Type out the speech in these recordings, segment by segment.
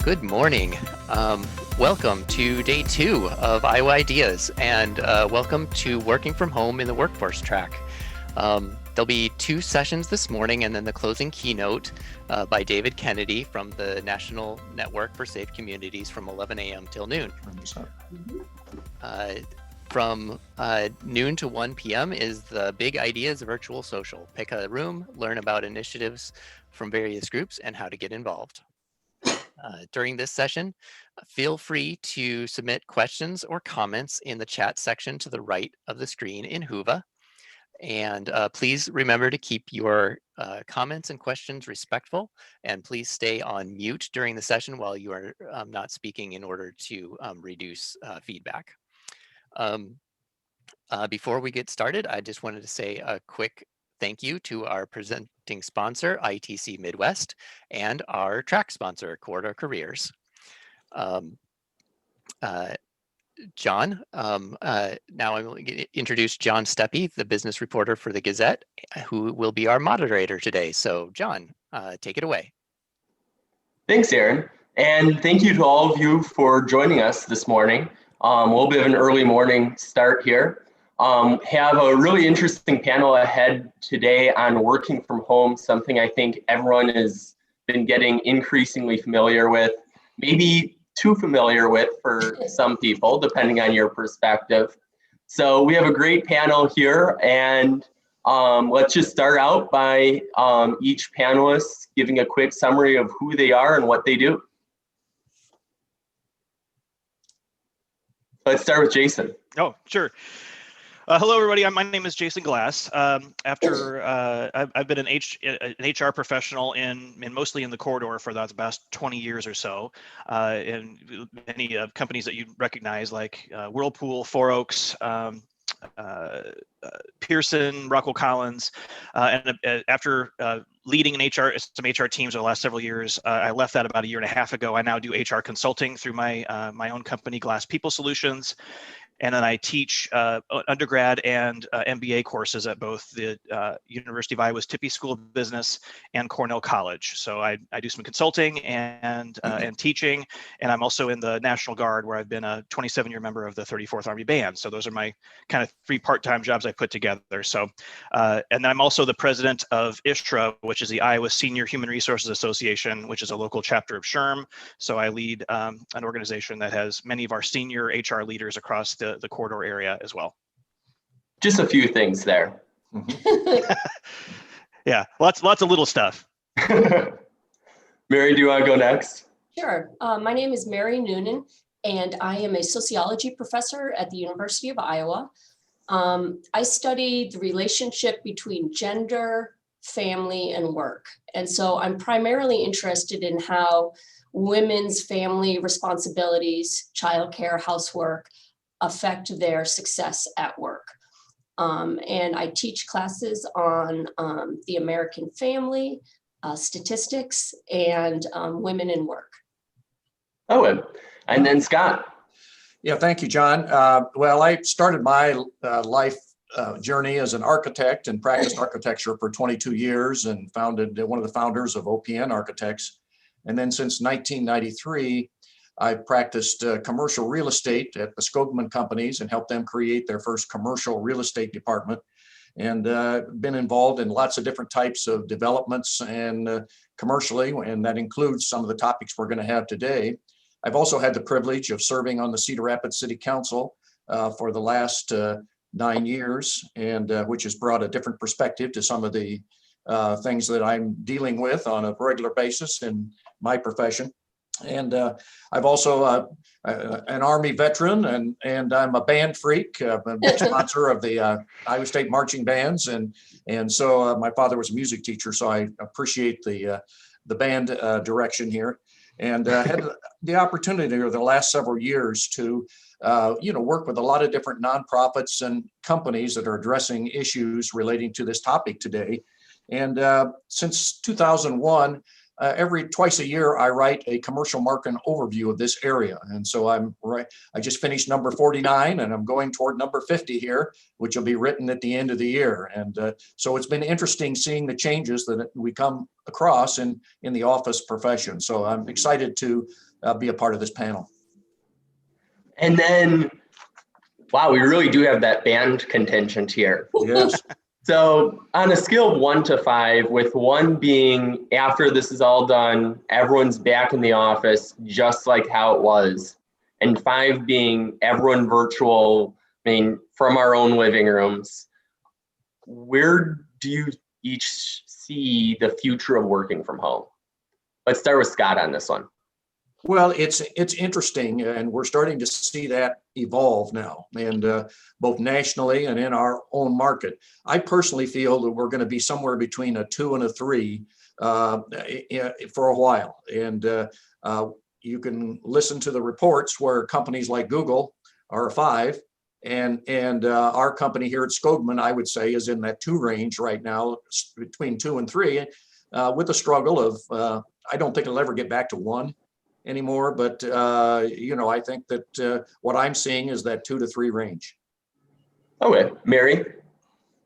Good morning. Welcome to day 2 of Iowa Ideas, and welcome to Working from Home in the Workforce track. There'll be 2 sessions this morning, and then the closing keynote by David Kennedy from the National Network for Safe Communities from 11 a.m. till noon. From noon to 1 p.m. is the Big Ideas Virtual Social. Pick a room, learn about initiatives from various groups, and how to get involved. During this session, feel free to submit questions or comments in the chat section to the right of the screen in Whova. And please remember to keep your comments and questions respectful, and please stay on mute during the session while you are not speaking in order to reduce feedback. Before we get started, I just wanted to say a quick thank you to our presenting sponsor, ITC Midwest, and our track sponsor, Corridor Careers. John, now I'm going to introduce John Steppe, the business reporter for the Gazette, who will be our moderator today. So John, take it away. Thanks, Aaron. And thank you to all of you for joining us this morning. A little bit of an early morning start here. Have a really interesting panel ahead today on working from home, something I think everyone has been getting increasingly familiar with, maybe too familiar with for some people, depending on your perspective. So we have a great panel here, and let's just start out by each panelist giving a quick summary of who they are and what they do. Let's start with Jason. Oh, sure. Hello, everybody. My name is Jason Glass. I've been an HR professional mostly in the corridor for the past 20 years or so, in many companies that you recognize like Whirlpool, Four Oaks, Pearson, Rockwell Collins, and after leading some HR teams over the last several years, I left that about a year and a half ago. I now do HR consulting through my own company, Glass People Solutions. And then I teach undergrad and MBA courses at both the University of Iowa's Tippie School of Business and Cornell College. So I do some consulting and teaching, and I'm also in the National Guard, where I've been a 27-year member of the 34th Army Band. So those are my kind of 3 part-time jobs I put together. So, and then I'm also the president of SHRM, which is the Iowa Senior Human Resources Association, which is a local chapter of SHRM. So I lead an organization that has many of our senior HR leaders across the corridor area as well. Just a few things there. Yeah, lots of little stuff. Mary, do you want to go next? Sure. My name is Mary Noonan, and I am a sociology professor at the University of Iowa. I study the relationship between gender, family, and work. And so I'm primarily interested in how women's family responsibilities, childcare, housework, affect their success at work. And I teach classes on the American family, statistics, and women in work. Oh, and then Scott. Yeah, thank you, John. Well, I started my life journey as an architect and practiced architecture for 22 years and one of the founders of OPN Architects. And then since 1993, I've practiced commercial real estate at the Skogman companies and helped them create their first commercial real estate department, and been involved in lots of different types of developments and commercially, and that includes some of the topics we're going to have today. I've also had the privilege of serving on the Cedar Rapids City Council for the last 9 years, and which has brought a different perspective to some of the things that I'm dealing with on a regular basis in my profession. And I've also an Army veteran, and I'm a band freak. I'm a big sponsor of the Iowa State marching bands, and so my father was a music teacher, so I appreciate the band direction here. And had the opportunity over the last several years to work with a lot of different nonprofits and companies that are addressing issues relating to this topic today. And since 2001. Twice a year, I write a commercial market overview of this area. And so I just finished number 49, and I'm going toward number 50 here, which will be written at the end of the year. And so it's been interesting seeing the changes that we come across in the office profession. So I'm excited to be a part of this panel. And then, wow, we really do have that band contingent here. Yes. So on a scale of 1 to 5, with 1 being after this is all done, everyone's back in the office just like how it was, and 5 being everyone virtual, I mean, from our own living rooms, where do you each see the future of working from home? Let's start with Scott on this one. Well, it's interesting, and we're starting to see that evolve now, and both nationally and in our own market. I personally feel that we're going to be somewhere between a 2 and a 3 for a while, and you can listen to the reports where companies like Google are a 5, and our company here at Skogman, I would say, is in that 2 range right now, between 2 and 3, with a struggle of I don't think it'll ever get back to 1 anymore, but I think that what I'm seeing is that 2 to 3 range. Okay, Mary.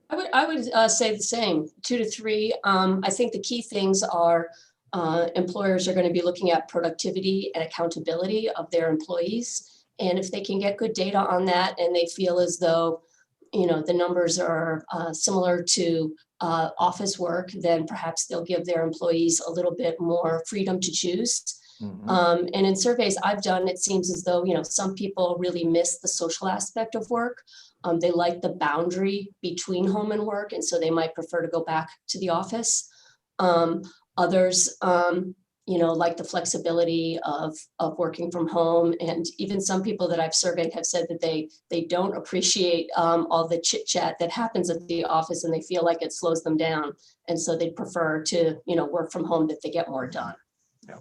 I would say the same, 2 to 3. I think the key things are employers are going to be looking at productivity and accountability of their employees, and if they can get good data on that, and they feel as though the numbers are similar to office work, then perhaps they'll give their employees a little bit more freedom to choose. Mm-hmm. And in surveys I've done, it seems as though, some people really miss the social aspect of work. They like the boundary between home and work, and so they might prefer to go back to the office. Others, like the flexibility of working from home. And even some people that I've surveyed have said that they don't appreciate all the chit chat that happens at the office, and they feel like it slows them down. And so they prefer to, work from home, that they get more done. Yeah.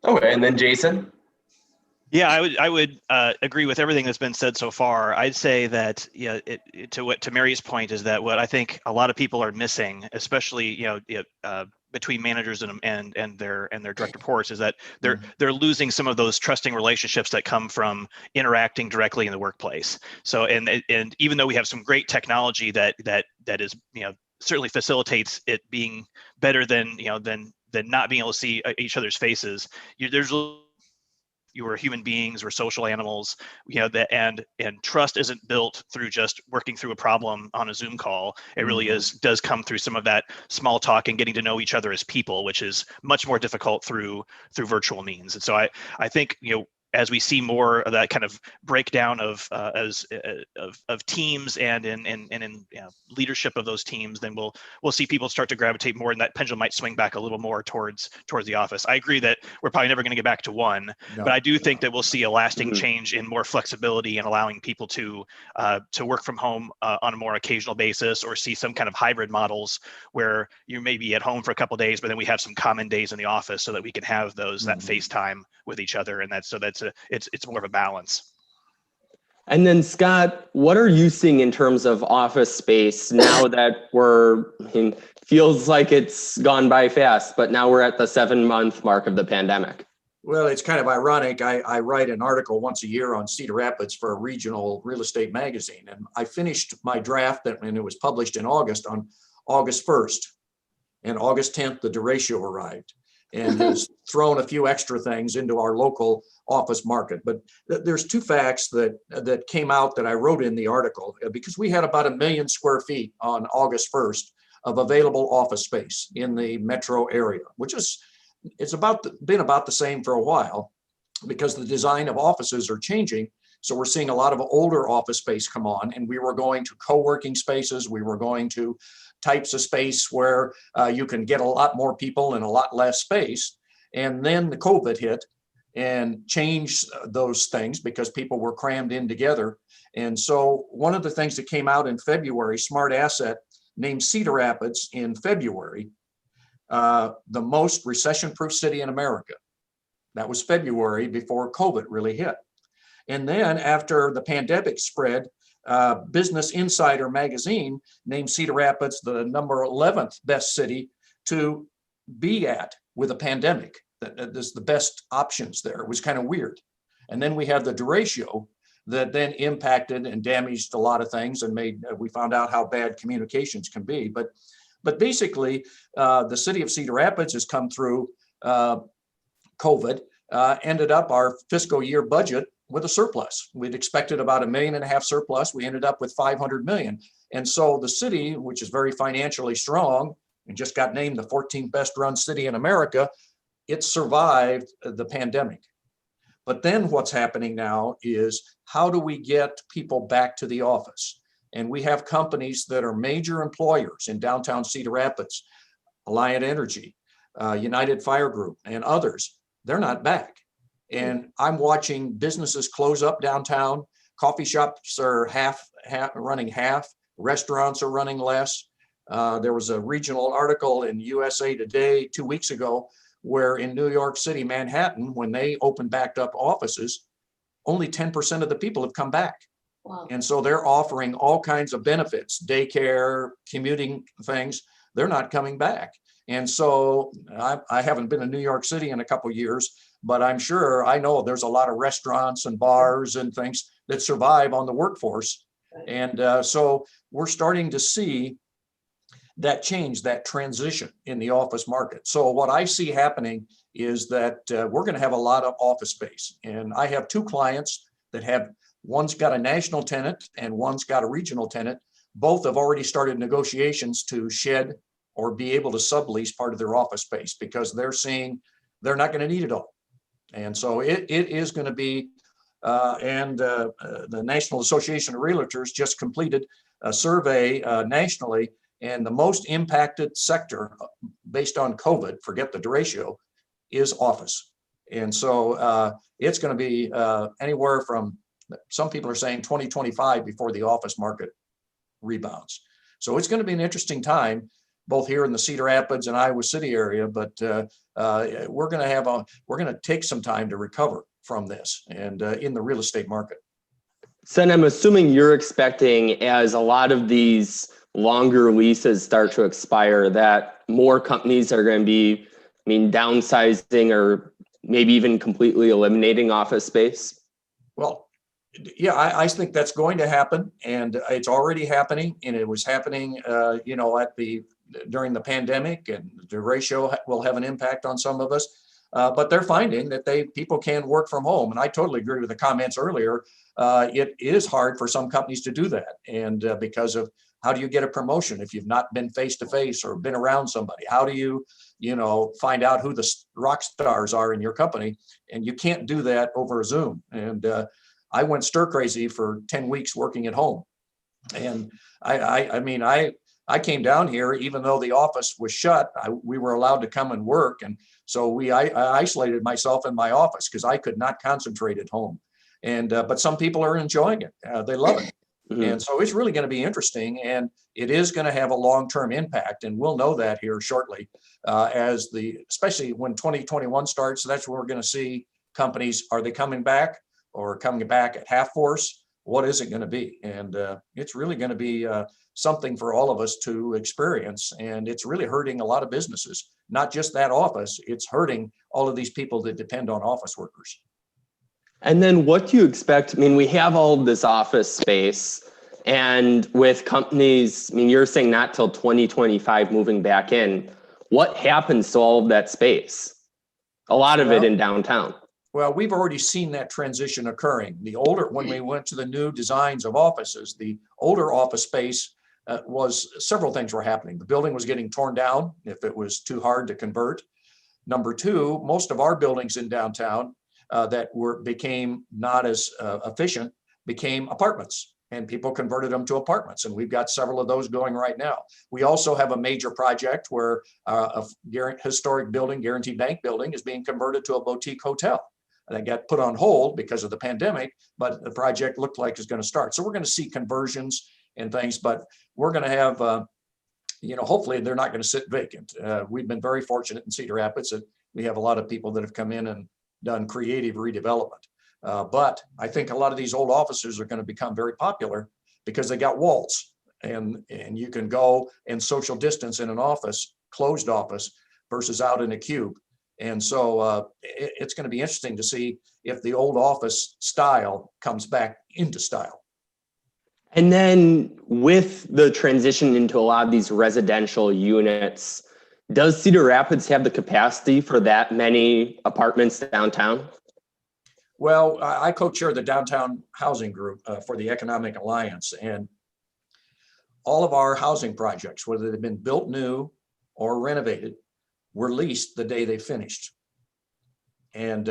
Okay, and then Jason. Yeah, I would agree with everything that's been said so far. I'd say that to Mary's point is that what I think a lot of people are missing, especially between managers and their direct reports, is that they're losing some of those trusting relationships that come from interacting directly in the workplace. So and even though we have some great technology that is certainly facilitates it being better than not being able to see each other's faces, we're human beings, we're social animals, and trust isn't built through just working through a problem on a Zoom call. It really does come through some of that small talk and getting to know each other as people, which is much more difficult through virtual means. And so I think, as we see more of that kind of breakdown of teams and in leadership of those teams, then we'll see people start to gravitate more, and that pendulum might swing back a little more towards the office. I agree that we're probably never going to get back to 1, but I do think that we'll see a lasting change in more flexibility and allowing people to work from home on a more occasional basis, or see some kind of hybrid models where you may be at home for a couple of days, but then we have some common days in the office so that we can have that face time with each other, and it's more of a balance. And then Scott, what are you seeing in terms of office space now that feels like it's gone by fast, but now we're at the 7-month mark of the pandemic? Well, it's kind of ironic. I write an article once a year on Cedar Rapids for a regional real estate magazine, and I finished my draft and it was published in August on August 1st, and August 10th, the derecho arrived and has thrown a few extra things into our local office market. But there's 2 facts that came out that I wrote in the article, because we had about 1 million square feet on August 1st of available office space in the metro area, which is been about the same for a while, because the design of offices are changing. So we're seeing a lot of older office space come on, and we were going to co-working spaces. We were going to types of space where you can get a lot more people in a lot less space. And then the COVID hit and changed those things because people were crammed in together. And so one of the things that came out in February, Smart Asset named Cedar Rapids in February the most recession-proof city in America. That was February, before COVID really hit. And then after the pandemic spread, Business Insider magazine named Cedar Rapids the number 11th best city to be at with a pandemic. There's the best options there. It was kind of weird. And then we have the derecho that then impacted and damaged a lot of things, and we found out how bad communications can be. But basically, the city of Cedar Rapids has come through COVID, ended up our fiscal year budget with a surplus. We'd expected about $1.5 million surplus. We ended up with 500 million. And so the city, which is very financially strong and just got named the 14th best run city in America, it survived the pandemic. But then what's happening now is, how do we get people back to the office? And we have companies that are major employers in downtown Cedar Rapids, Alliant Energy, United Fire Group, and others. They're not back. And I'm watching businesses close up downtown. Coffee shops are running half. Restaurants are running less. There was a regional article in USA Today 2 weeks ago where in New York City, Manhattan, when they opened back up offices, only 10% of the people have come back. Wow. And so they're offering all kinds of benefits, daycare, commuting things. They're not coming back. And so I haven't been in New York City in a couple of years, but I'm sure I know there's a lot of restaurants and bars and things that survive on the workforce. And so we're starting to see that change, that transition in the office market. So what I see happening is that we're going to have a lot of office space. And I have two clients that have, one's got a national tenant and one's got a regional tenant. Both have already started negotiations to shed or be able to sublease part of their office space because they're seeing they're not going to need it all. And so it is going to be, the National Association of Realtors just completed a survey nationally, and the most impacted sector based on COVID, forget the ratio, is office. And so it's going to be anywhere from, some people are saying 2025 before the office market rebounds. So it's going to be an interesting time, both here in the Cedar Rapids and Iowa City area, but we're going to take some time to recover from this and in the real estate market. So then I'm assuming you're expecting, as a lot of these longer leases start to expire, that more companies are going to be, downsizing or maybe even completely eliminating office space? Well, yeah, I think that's going to happen, and it's already happening, and it was happening, during the pandemic, and the ratio will have an impact on some of us. But they're finding that people can work from home, and I totally agree with the comments earlier. It is hard for some companies to do that, and because of how do you get a promotion if you've not been face to face or been around somebody? How do you, find out who the rock stars are in your company? And you can't do that over Zoom. And I went stir crazy for 10 weeks working at home, and I came down here, even though the office was shut, we were allowed to come and work. And so I isolated myself in my office because I could not concentrate at home. And but some people are enjoying it. They love it. Mm-hmm. And so it's really going to be interesting, and it is going to have a long-term impact. And we'll know that here shortly, especially when 2021 starts. That's when we're going to see companies, are they coming back or coming back at half force? What is it going to be? And it's really going to be something for all of us to experience. And it's really hurting a lot of businesses, not just that office. It's hurting all of these people that depend on office workers. And then what do you expect? We have all this office space, and with companies, you're saying not till 2025 moving back in. What happens to all of that space? A lot of it in downtown. Well, we've already seen that transition occurring. When we went to the new designs of offices, the older office space was several things were happening. The building was getting torn down if it was too hard to convert. Number two, most of our buildings in downtown that became not as efficient became apartments, and people converted them to apartments. And we've got several of those going right now. We also have a major project where a historic building, Guaranteed Bank building, is being converted to a boutique hotel. That got put on hold because of the pandemic, but the project looked like it's going to start. So we're going to see conversions and things, but we're going to have, hopefully they're not going to sit vacant. We've been very fortunate in Cedar Rapids that we have a lot of people that have come in and done creative redevelopment. But I think a lot of these old offices are going to become very popular because they got walls, and you can go and social distance in an office, closed office, versus out in a cube. And so it's going to be interesting to see if the old office style comes back into style. And then with the transition into a lot of these residential units, Does Cedar Rapids have the capacity for that many apartments downtown? Well, I co-chair the Downtown Housing Group for the Economic Alliance, and all of our housing projects, whether they've been built new or renovated, were leased the day they finished. And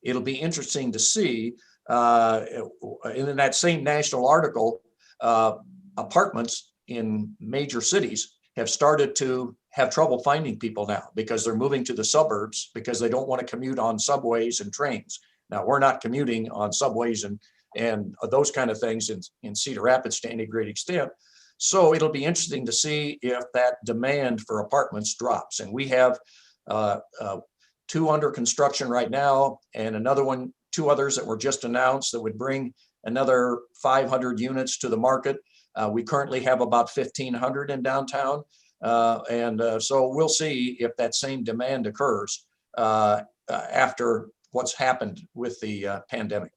it'll be interesting to see in that same national article, apartments in major cities have started to have trouble finding people now because they're moving to the suburbs because they don't want to commute on subways and trains. Now, we're not commuting on subways and those kind of things in Cedar Rapids to any great extent. So it'll be interesting to see if that demand for apartments drops. And we have 2 under construction right now, and two others that were just announced that would bring another 500 units to the market. We currently have about 1,500 in downtown. So we'll see if that same demand occurs after what's happened with the pandemic.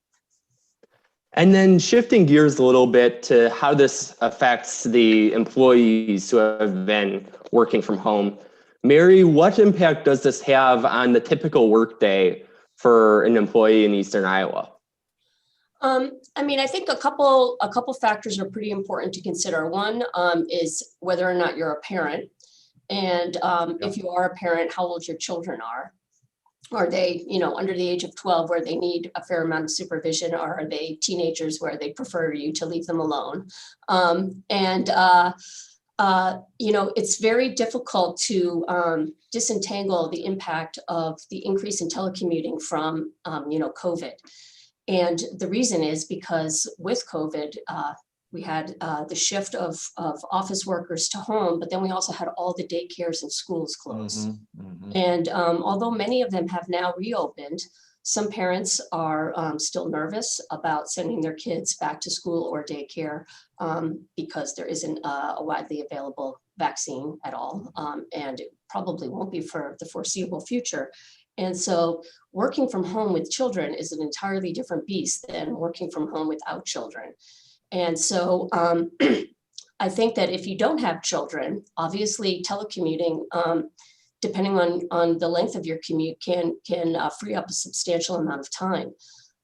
And then shifting gears a little bit to how this affects the employees who have been working from home. Mary, what impact does this have on the typical workday for an employee in Eastern Iowa? I mean, I think a couple factors are pretty important to consider. One is whether or not you're a parent, and if you are a parent, how old your children are. Are they, under the age of 12 where they need a fair amount of supervision, or are they teenagers where they prefer you to leave them alone? It's very difficult to disentangle the impact of the increase in telecommuting from, COVID. And the reason is because with COVID, we had the shift of office workers to home, but then we also had all the daycares and schools closed. And although many of them have now reopened, some parents are still nervous about sending their kids back to school or daycare because there isn't a widely available vaccine at all, and it probably won't be for the foreseeable future. And so working from home with children is an entirely different beast than working from home without children. And so I think that if you don't have children, obviously telecommuting, depending on the length of your commute, can free up a substantial amount of time.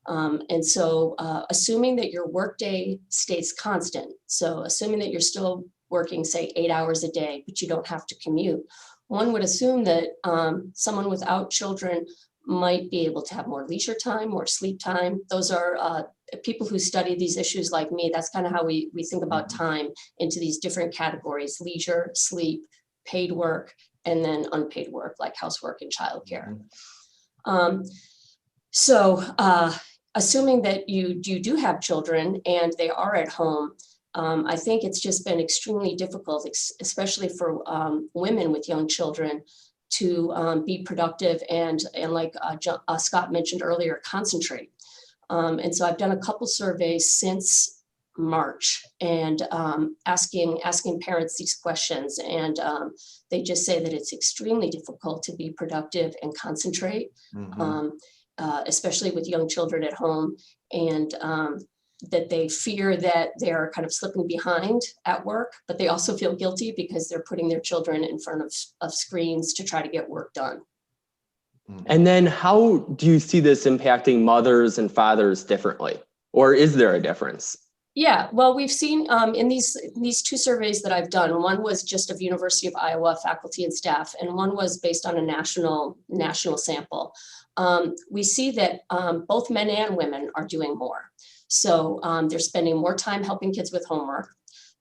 And so assuming that your workday stays constant, so assuming that you're still working, say, 8 hours a day, but you don't have to commute, one would assume that someone without children might be able to have more leisure time, more sleep time. Those are people who study these issues like me. That's kind of how we think about time into these different categories: leisure, sleep, paid work, and then unpaid work like housework and childcare. Assuming that you do have children and they are at home, I think it's just been extremely difficult, especially for women with young children, to be productive and like Scott mentioned earlier, concentrate. And so I've done a couple surveys since March and asking parents these questions, and they just say that it's extremely difficult to be productive and concentrate, especially with young children at home, and that they fear that they're kind of slipping behind at work, but they also feel guilty because they're putting their children in front of screens to try to get work done. And then how do you see this impacting mothers and fathers differently? Or is there a difference? Yeah, well, we've seen in these two surveys that I've done, one was just of University of Iowa faculty and staff, and one was based on a national sample. We see that both men and women are doing more. So they're spending more time helping kids with homework.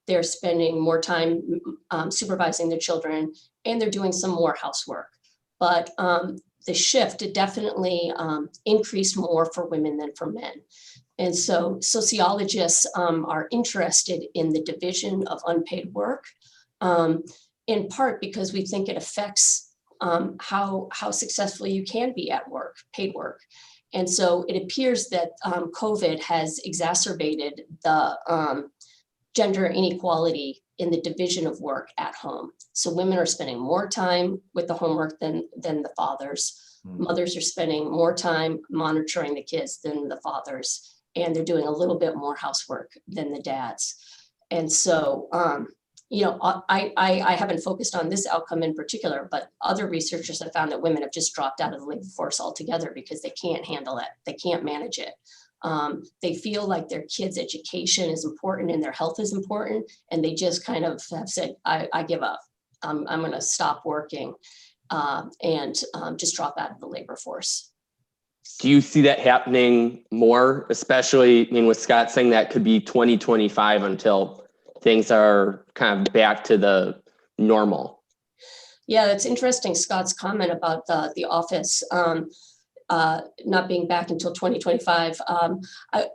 They're spending more time supervising their children, and they're doing some more housework. But the shift definitely increased more for women than for men. And so sociologists are interested in the division of unpaid work, in part because we think it affects how successfully you can be at work, paid work. And so it appears that COVID has exacerbated the gender inequality in the division of work at home. So women are spending more time with the homework than the fathers. Mothers are spending more time monitoring the kids than the fathers, and they're doing a little bit more housework than the dads. And so, I haven't focused on this outcome in particular, but other researchers have found that women have just dropped out of the labor force altogether because they can't handle it. They can't manage it. They feel like their kids' education is important and their health is important. And they just kind of have said, I give up. I'm going to stop working and just drop out of the labor force. Do you see that happening more, especially, with Scott saying that could be 2025 until things are kind of back to the normal? Yeah, that's interesting, Scott's comment about the office not being back until 2025.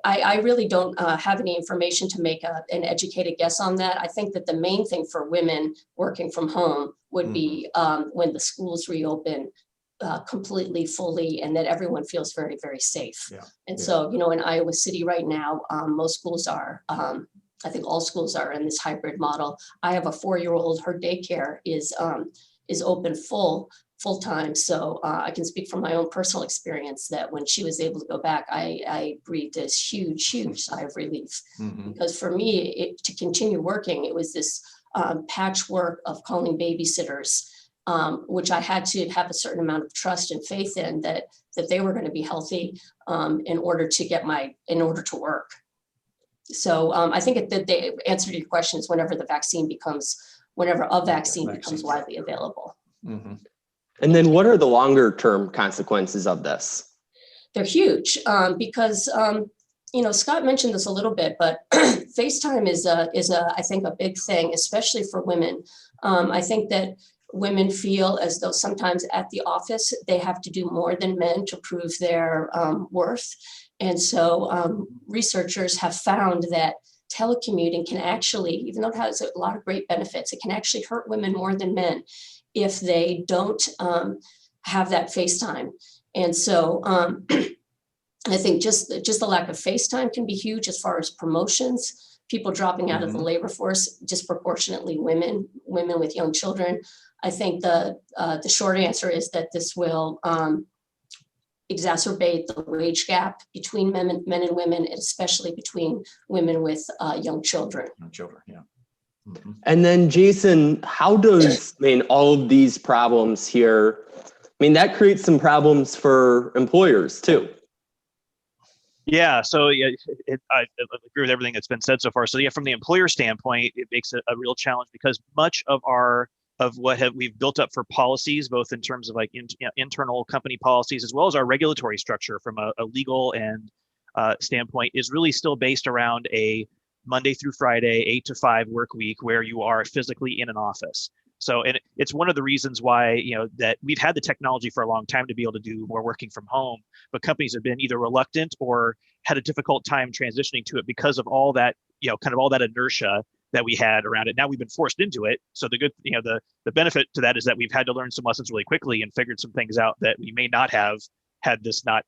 I really don't have any information to make an educated guess on that. I think that the main thing for women working from home would be when the schools reopen completely, fully, and that everyone feels very, very safe. Yeah. And so, in Iowa City right now, most schools are, I think all schools are in this hybrid model. I have a 4-year-old, her daycare is open full time. So I can speak from my own personal experience that when she was able to go back, I breathed this huge sigh of relief. Because for me, to continue working, it was this patchwork of calling babysitters, which I had to have a certain amount of trust and faith in that they were going to be healthy in order to work. So I think that the answer to your question is whenever a vaccine becomes widely available. And then what are the longer term consequences of this? They're huge because, Scott mentioned this a little bit, but FaceTime is I think a big thing, especially for women. I think that women feel as though sometimes at the office, they have to do more than men to prove their worth. And so researchers have found that telecommuting can actually, even though it has a lot of great benefits, it can actually hurt women more than men if they don't have that FaceTime. And so I think just the lack of FaceTime can be huge as far as promotions, people dropping out of the labor force, disproportionately women with young children. I think the short answer is that this will exacerbate the wage gap between men and women, and especially between women with young children. Yeah. And then Jason, how does, all of these problems here, that creates some problems for employers too. Yeah, so I agree with everything that's been said so far. So from the employer standpoint, it makes it a real challenge because much of what we've built up for policies, both in terms of internal company policies, as well as our regulatory structure from a legal and standpoint, is really still based around a Monday through Friday, 8 to 5 work week where you are physically in an office. So, and it's one of the reasons why, that we've had the technology for a long time to be able to do more working from home, but companies have been either reluctant or had a difficult time transitioning to it because of all that, kind of all that inertia that we had around it. Now we've been forced into it. So the good, the benefit to that is that we've had to learn some lessons really quickly and figured some things out that we may not have had this not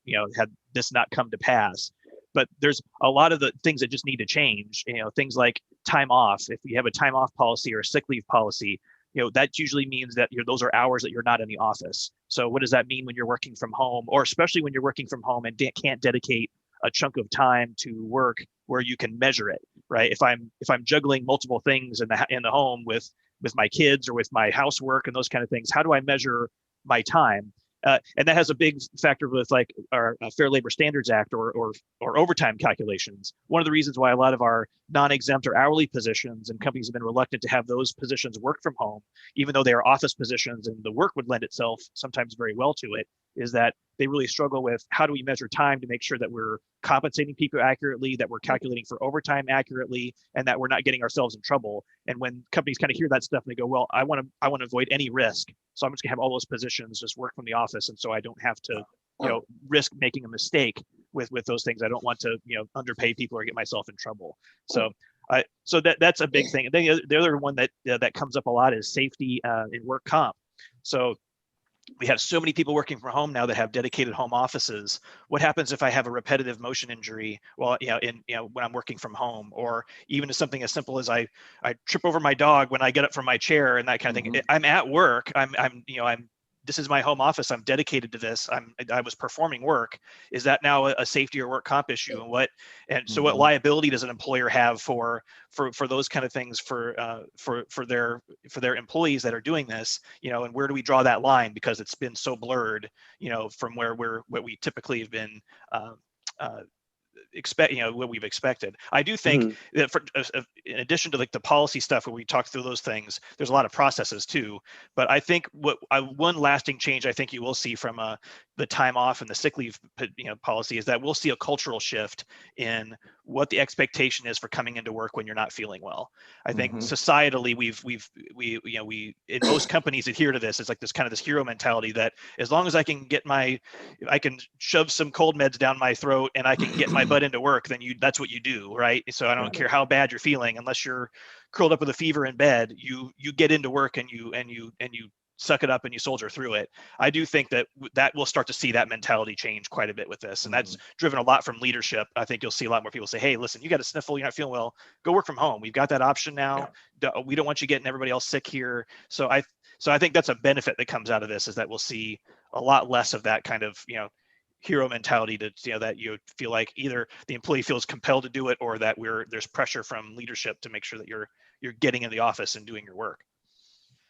come to pass. But there's a lot of the things that just need to change, things like time off. If we have a time off policy or a sick leave policy, that usually means that those are hours that you're not in the office. So what does that mean when you're working from home, or especially when you're working from home and can't dedicate a chunk of time to work where you can measure it, right? If I'm juggling multiple things in the home with my kids or with my housework and those kind of things, how do I measure my time? And that has a big factor with our Fair Labor Standards Act or overtime calculations. One of the reasons why a lot of our non-exempt or hourly positions and companies have been reluctant to have those positions work from home, even though they are office positions and the work would lend itself sometimes very well to it, is that they really struggle with how do we measure time to make sure that we're compensating people accurately, that we're calculating for overtime accurately, and that we're not getting ourselves in trouble. And when companies kind of hear that stuff and they go, well, I want to avoid any risk, so I'm just gonna have all those positions just work from the office, and so I don't have to risk making a mistake with those things. I don't want to underpay people or get myself in trouble. So that's a big thing. And then the other one that comes up a lot is safety in work comp. So we have so many people working from home now that have dedicated home offices. What happens if I have a repetitive motion injury when I'm working from home, or even something as simple as I trip over my dog when I get up from my chair and that kind of thing. I'm at work. I'm this is my home office, I'm dedicated to this, I was performing work, is that now a safety or work comp issue? And so what liability does an employer have for those kind of things for their employees that are doing this, and where do we draw that line, because it's been so blurred, from what we typically have been what we've expected. I do think that in addition to like the policy stuff where we talk through those things, there's a lot of processes too. But I think one lasting change I think you will see from the time off and the sick leave policy is that we'll see a cultural shift in what the expectation is for coming into work when you're not feeling well. I think societally we in most companies adhere to this. It's like this kind of this hero mentality that as long as I can I can shove some cold meds down my throat and I can get my butt into work, then that's what you do, right? So I don't care how bad you're feeling, unless you're curled up with a fever in bed, you get into work and you suck it up and you soldier through it. I do think that we'll start to see that mentality change quite a bit with this. And that's driven a lot from leadership. I think you'll see a lot more people say, hey, listen, you got a sniffle, you're not feeling well, go work from home. We've got that option now. We don't want you getting everybody else sick here. So I think that's a benefit that comes out of this, is that we'll see a lot less of that kind of, hero mentality that you feel like either the employee feels compelled to do it, or that there's pressure from leadership to make sure that you're getting in the office and doing your work.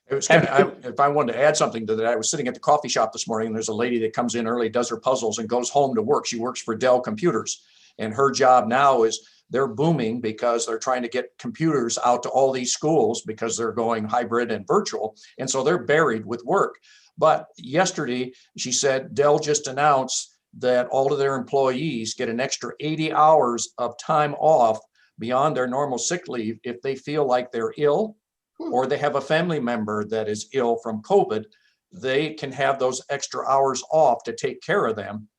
It was kind of, if I wanted to add something to that, I was sitting at the coffee shop this morning, and there's a lady that comes in early, does her puzzles, and goes home to work. She works for Dell Computers, and her job now is they're booming because they're trying to get computers out to all these schools because they're going hybrid and virtual. And so they're buried with work. But yesterday, she said Dell just announced that all of their employees get an extra 80 hours of time off beyond their normal sick leave if they feel like they're ill, or they have a family member that is ill from COVID. They can have those extra hours off to take care of them,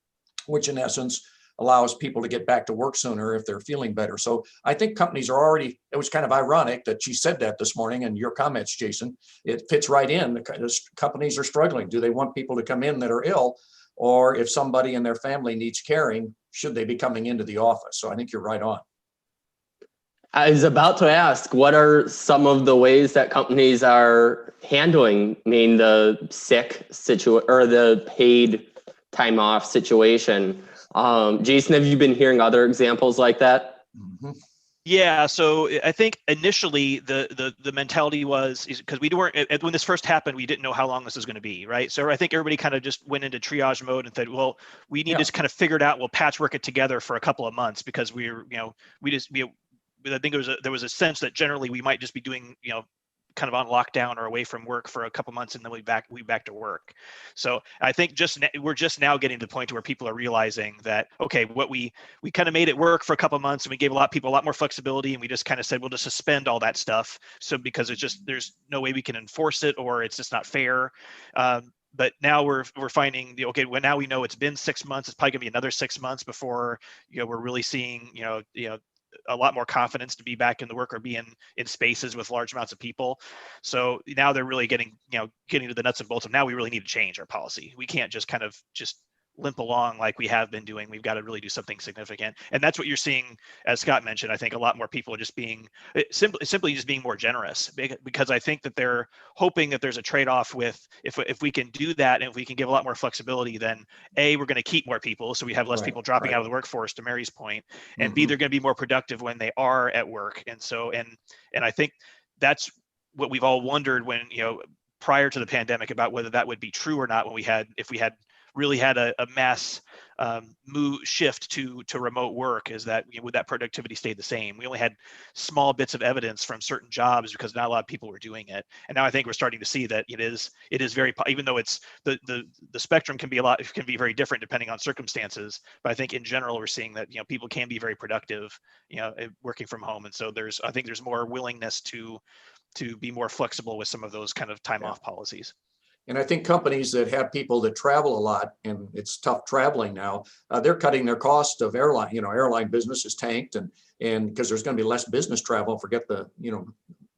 which in essence allows people to get back to work sooner if they're feeling better. So I think companies are already, it was kind of ironic that she said that this morning, and your comments, Jason, it fits right in. The companies are struggling. Do they want people to come in that are ill? Or if somebody in their family needs caring, should they be coming into the office? So I think you're right on. I was about to ask, what are some of the ways that companies are handling, the sick situation or the paid time off situation? Jason, have you been hearing other examples like that? Yeah, so I think initially the mentality was, because we weren't, when this first happened, we didn't know how long this was going to be, right? So I think everybody kind of just went into triage mode and said, well, we need to kind of figure it out. We'll patchwork it together for a couple of months, because I think there was a sense that generally we might just be doing, kind of on lockdown or away from work for a couple months, and then we back to work. So I think we're just now getting to the point where people are realizing that, okay, what we kind of made it work for a couple months, and we gave people a lot more flexibility, and we just kind of said, we'll just suspend all that stuff. So because there's no way we can enforce it, or it's just not fair. But now we're finding now we know it's been 6 months. It's probably gonna be another 6 months before we're really seeing a lot more confidence to be back in the work or be in spaces with large amounts of people. So now they're really getting to the nuts and bolts of, now we really need to change our policy. We can't just kind of limp along like we have been doing. We've got to really do something significant. And that's what you're seeing, as Scott mentioned. I think a lot more people are just simply just being more generous, because I think that they're hoping that there's a trade-off with, if we can do that, and if we can give a lot more flexibility, then A, we're going to keep more people, so we have less people dropping out of the workforce, to Mary's point, and B, they're going to be more productive when they are at work. And so, and I think that's what we've all wondered when, prior to the pandemic, about whether that would be true or not, if we had really had a mass shift to remote work, is that would that productivity stay the same? We only had small bits of evidence from certain jobs because not a lot of people were doing it, and now I think we're starting to see that it is very, even though it's the spectrum can be very different depending on circumstances, but I think in general we're seeing that people can be very productive working from home, and so I think there's more willingness to be more flexible with some of those kind of time off policies. And I think companies that have people that travel a lot, and it's tough traveling now, they're cutting their cost of airline. Airline business is tanked, and because there's going to be less business travel, forget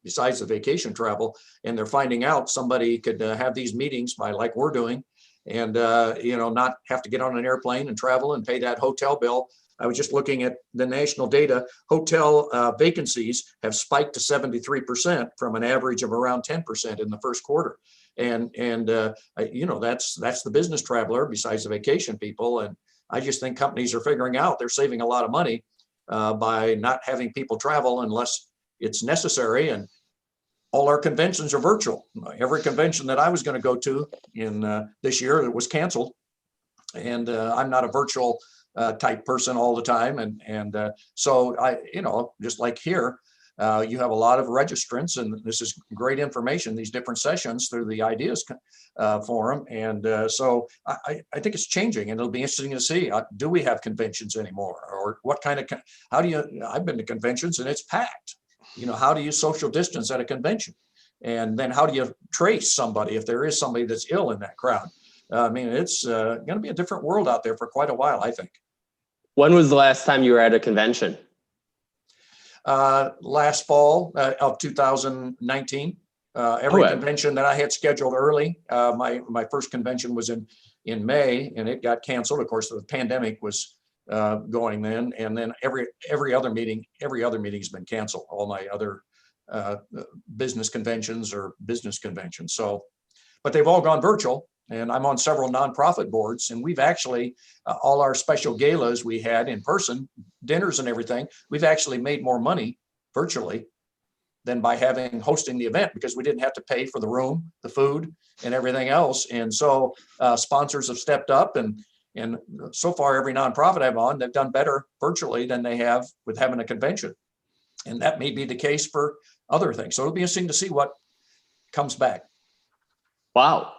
besides the vacation travel, and they're finding out somebody could have these meetings by, like we're doing, and not have to get on an airplane and travel and pay that hotel bill. I was just looking at the national data. Hotel vacancies have spiked to 73% from an average of around 10% in the first quarter. That's the business traveler besides the vacation people. And I just think companies are figuring out they're saving a lot of money by not having people travel unless it's necessary. And all our conventions are virtual. Every convention that I was going to go to in this year, it was canceled. And I'm not a virtual type person all the time. So just like here, you have a lot of registrants, and this is great information, these different sessions through the Ideas Forum. And so I think it's changing, and it'll be interesting to see, do we have conventions anymore? Or what kind of, I've been to conventions and it's packed. How do you social distance at a convention? And then how do you trace somebody if there is somebody that's ill in that crowd? It's going to be a different world out there for quite a while, I think. When was the last time you were at a convention? Last fall of 2019. Every convention that I had scheduled early, my first convention was in May, and it got canceled. Of course, the pandemic was going then, and then every other meeting's been canceled. All my other business conventions or business conventions. So, but they've all gone virtual. And I'm on several nonprofit boards, and we've actually, all our special galas we had in person, dinners and everything, we've actually made more money virtually than by hosting the event, because we didn't have to pay for the room, the food, and everything else. And so sponsors have stepped up, and so far every nonprofit I'm on, they've done better virtually than they have with having a convention. And that may be the case for other things. So it'll be interesting to see what comes back. Wow.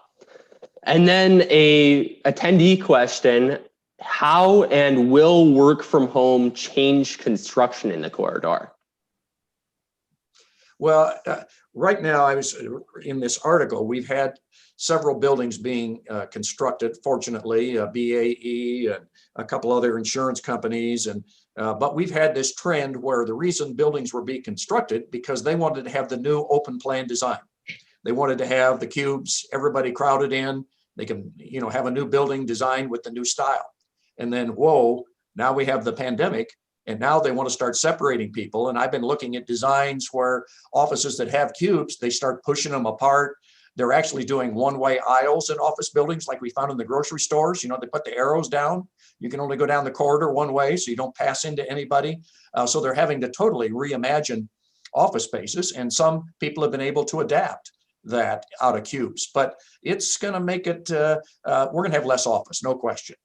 And then a attendee question: how and will work from home change construction in the corridor? Well, right now, I was in this article, we've had several buildings being constructed, fortunately, BAE and a couple other insurance companies. But we've had this trend where the reason buildings were being constructed because they wanted to have the new open plan design. They wanted to have the cubes, everybody crowded in. They can, have a new building designed with the new style. And then, whoa, now we have the pandemic, and now they want to start separating people. And I've been looking at designs where offices that have cubes, they start pushing them apart. They're actually doing one-way aisles in office buildings like we found in the grocery stores. They put the arrows down. You can only go down the corridor one way, so you don't pass into anybody. So they're having to totally reimagine office spaces. And some people have been able to adapt that out of cubes, but it's going to make it, we're going to have less office, no question.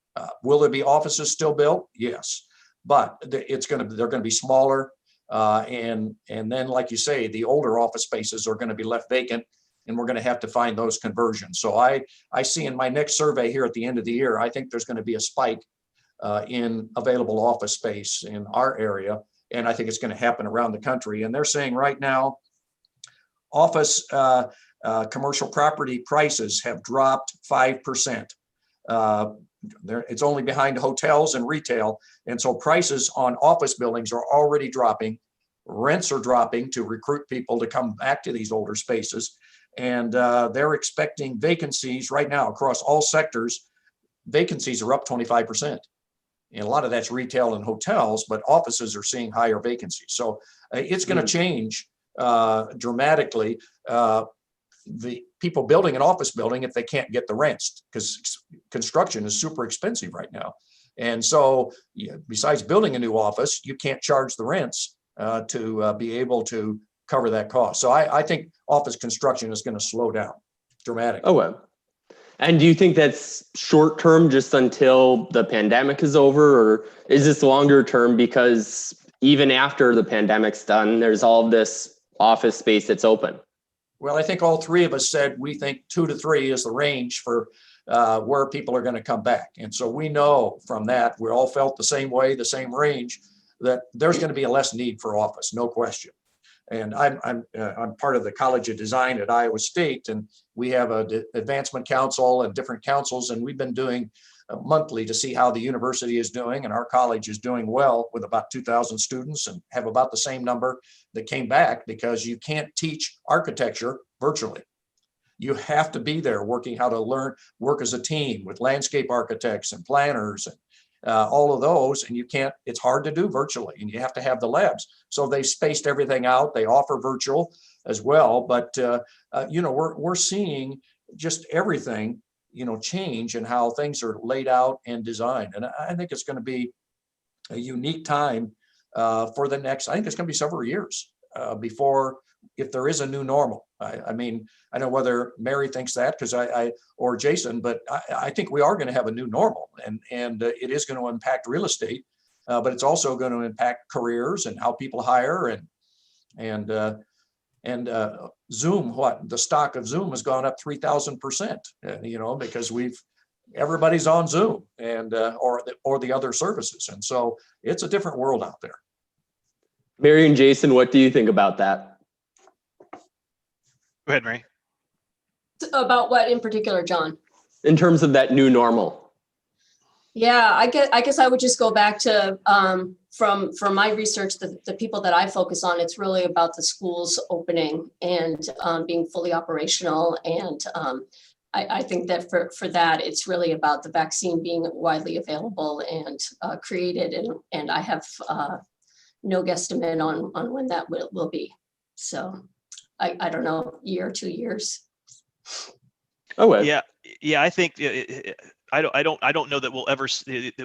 Will there be offices still built? Yes, but they're going to be smaller. And then, like you say, the older office spaces are going to be left vacant, and we're going to have to find those conversions. So I see in my next survey here at the end of the year, I think there's going to be a spike in available office space in our area. And I think it's going to happen around the country. And they're saying right now, office commercial property prices have dropped 5%. It's only behind hotels and retail. And so prices on office buildings are already dropping. Rents are dropping to recruit people to come back to these older spaces. And they're expecting vacancies right now across all sectors. Vacancies are up 25%. And a lot of that's retail and hotels, but offices are seeing higher vacancies. So it's going to change dramatically. The people building an office building, if they can't get the rents, because construction is super expensive right now. And so besides building a new office, you can't charge the rents to be able to cover that cost. So I think office construction is going to slow down dramatically. Oh, well. And do you think that's short term, just until the pandemic is over, or is this longer term? Because even after the pandemic's done, there's all of this office space that's open. Well, I think all three of us said we think 2 to 3 is the range for where people are going to come back. And so we know from that, we all felt the same way, the same range, that there's going to be a less need for office, no question. And I'm part of the College of Design at Iowa State, and we have an advancement council and different councils, and we've been doing monthly to see how the university is doing, and our college is doing well with about 2,000 students and have about the same number that came back, because you can't teach architecture virtually. You have to be there working how to learn, work as a team with landscape architects and planners and all of those, and you can't, it's hard to do virtually, and you have to have the labs. So they spaced everything out. They offer virtual as well, but we're seeing just everything, change in how things are laid out and designed. And I think it's going to be a unique time for the next, I think it's going to be several years before, if there is a new normal. I mean, I don't know whether Mary thinks that, because or Jason, but I think we are going to have a new normal, and it is going to impact real estate, but it's also going to impact careers and how people hire, and Zoom. The stock of Zoom has gone up 3,000%, because everybody's on Zoom and or the other services, and so it's a different world out there. Mary and Jason, what do you think about that? Go ahead, Mary. About what in particular, John? In terms of that new normal. Yeah, I guess I would just go back to from my research, the people that I focus on, it's really about the schools opening and being fully operational. And I think that for that, it's really about the vaccine being widely available and created. And I have no guesstimate on when that will be. So I don't know, year, 2 years. Oh, well. Yeah. I think I don't know that we'll ever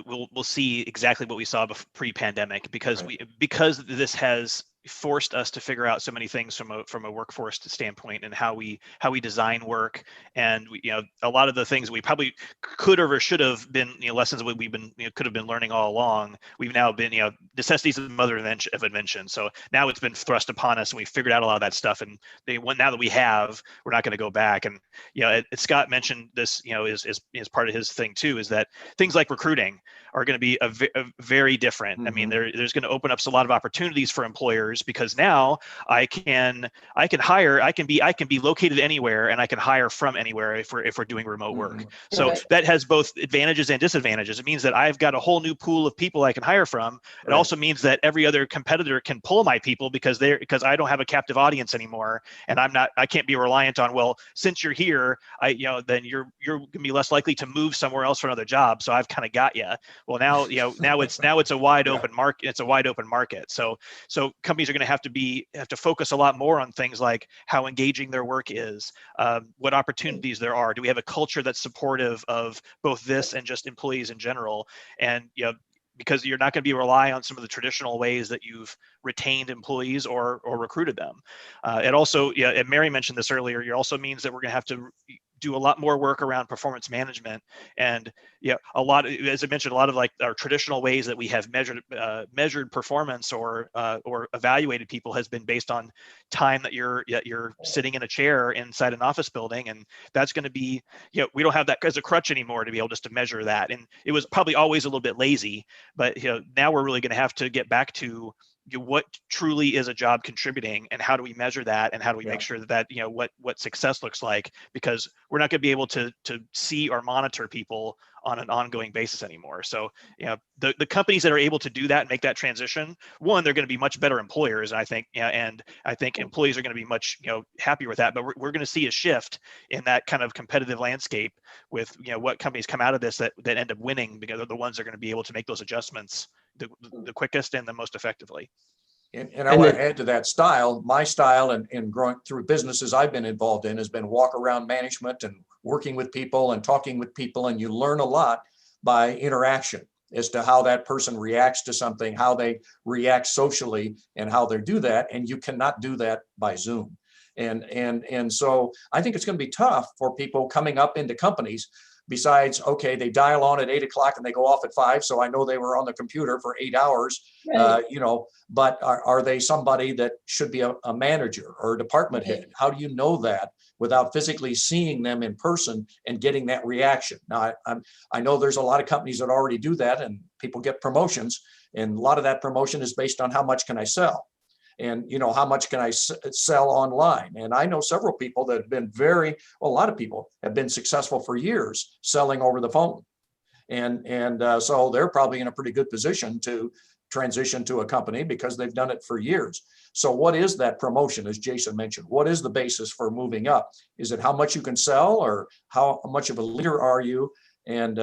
we'll see exactly what we saw pre-pandemic, because because this has forced us to figure out so many things from a workforce standpoint, and how we design work. And a lot of the things we probably could have or should have been lessons that we've been could have been learning all along, we've now been necessities of the mother of invention. So now it's been thrust upon us, and we figured out a lot of that stuff, and now that we're not going to go back. And Scott mentioned this is part of his thing too, is that things like recruiting are going to be a very different. Mm-hmm. I mean, there's going to open up a lot of opportunities for employers, because now I can hire, I can be located anywhere, and I can hire from anywhere if we're doing remote work. Mm-hmm. So that has both advantages and disadvantages. It means that I've got a whole new pool of people I can hire from. It also means that every other competitor can pull my people because I don't have a captive audience anymore, and I can't be reliant on, well, since you're here, then you're going to be less likely to move somewhere else for another job. So I've kind of got you. Well, now it's a wide open market. It's a wide open market. So companies are going to have to focus a lot more on things like how engaging their work is, what opportunities there are. Do we have a culture that's supportive of both this and just employees in general? And because you're not going to be rely on some of the traditional ways that you've retained employees or recruited them. It also, and Mary mentioned this earlier, it also means that we're going to have to do a lot more work around performance management. And as I mentioned, a lot of like our traditional ways that we have measured performance or evaluated people has been based on time that you're sitting in a chair inside an office building. And that's going to be, we don't have that as a crutch anymore to be able just to measure that. And it was probably always a little bit lazy, but now we're really going to have to get back to what truly is a job contributing, and how do we measure that, and how do we make sure that what success looks like, because we're not going to be able to see or monitor people on an ongoing basis anymore. So the companies that are able to do that and make that transition, one, they're going to be much better employers, I think, and I think employees are going to be much happier with that. But we're going to see a shift in that kind of competitive landscape with what companies come out of this that end up winning, because they're the ones that are going to be able to make those adjustments the quickest and the most effectively. And I want to add to that style. My style in growing through businesses I've been involved in has been walk around management and working with people and talking with people. And you learn a lot by interaction as to how that person reacts to something, how they react socially, and how they do that. And you cannot do that by Zoom. And so I think it's going to be tough for people coming up into companies. Besides, okay, they dial on at 8 o'clock and they go off at 5. So I know they were on the computer for 8 hours, but are they somebody that should be a manager or a department head? How do you know that without physically seeing them in person and getting that reaction? Now, I know there's a lot of companies that already do that, and people get promotions, and a lot of that promotion is based on how much can I sell? And, how much can I sell online? And I know several people that have been a lot of people have been successful for years selling over the phone. And so they're probably in a pretty good position to transition to a company because they've done it for years. So what is that promotion, as Jason mentioned? What is the basis for moving up? Is it how much you can sell, or how much of a leader are you? And,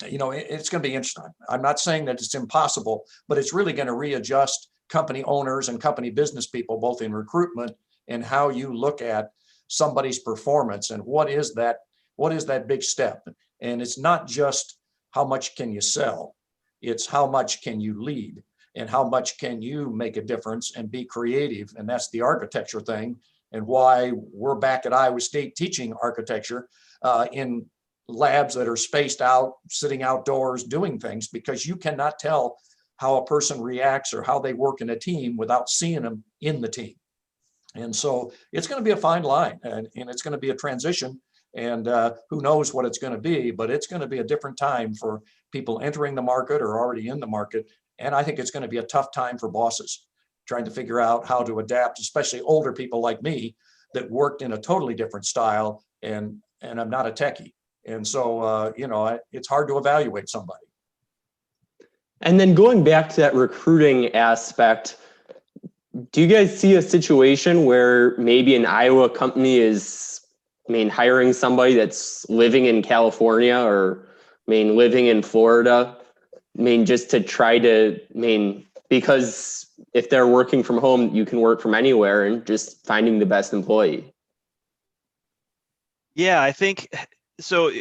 it's going to be interesting. I'm not saying that it's impossible, but it's really going to readjust company owners and company business people, both in recruitment and how you look at somebody's performance and what is that big step. And it's not just how much can you sell, it's how much can you lead and how much can you make a difference and be creative. And that's the architecture thing, and why we're back at Iowa State teaching architecture in labs that are spaced out, sitting outdoors, doing things, because you cannot tell how a person reacts or how they work in a team without seeing them in the team. And so it's going to be a fine line, and it's going to be a transition, and who knows what it's going to be, but it's going to be a different time for people entering the market or already in the market. And I think it's going to be a tough time for bosses trying to figure out how to adapt, especially older people like me that worked in a totally different style, and I'm not a techie. And so, it's hard to evaluate somebody. And then going back to that recruiting aspect, do you guys see a situation where maybe an Iowa company is, hiring somebody that's living in California or, living in Florida, just to try to, because if they're working from home, you can work from anywhere, and just finding the best employee? Yeah, I think so.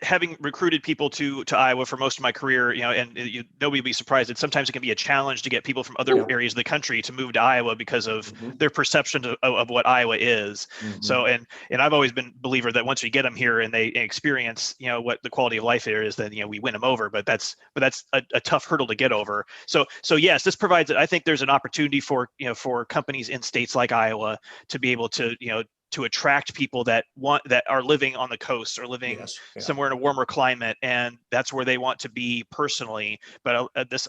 Having recruited people to Iowa for most of my career, and nobody would be surprised that sometimes it can be a challenge to get people from other areas of the country to move to Iowa because of their perception of what Iowa is. So, and I've always been a believer that once we get them here and they experience, what the quality of life there is, then, we win them over. But that's a tough hurdle to get over. So yes, this provides, I think there's an opportunity for companies in states like Iowa to be able to, to attract people that are living on the coast or living somewhere in a warmer climate, and that's where they want to be personally. But this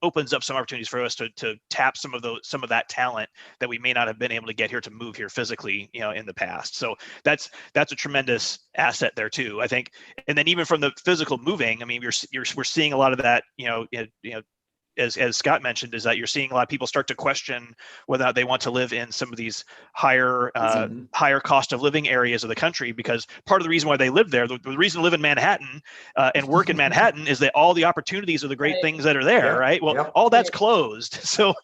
opens up some opportunities for us to tap some of that talent that we may not have been able to get here to move here physically, in the past. So that's a tremendous asset there too, I think. And then even from the physical moving, we're seeing a lot of that, as Scott mentioned, is that you're seeing a lot of people start to question whether or not they want to live in some of these higher cost of living areas of the country, because part of the reason why they live there, the reason to live in Manhattan and work in Manhattan, is that all the opportunities are the great things that are there, right? Well, all that's closed. So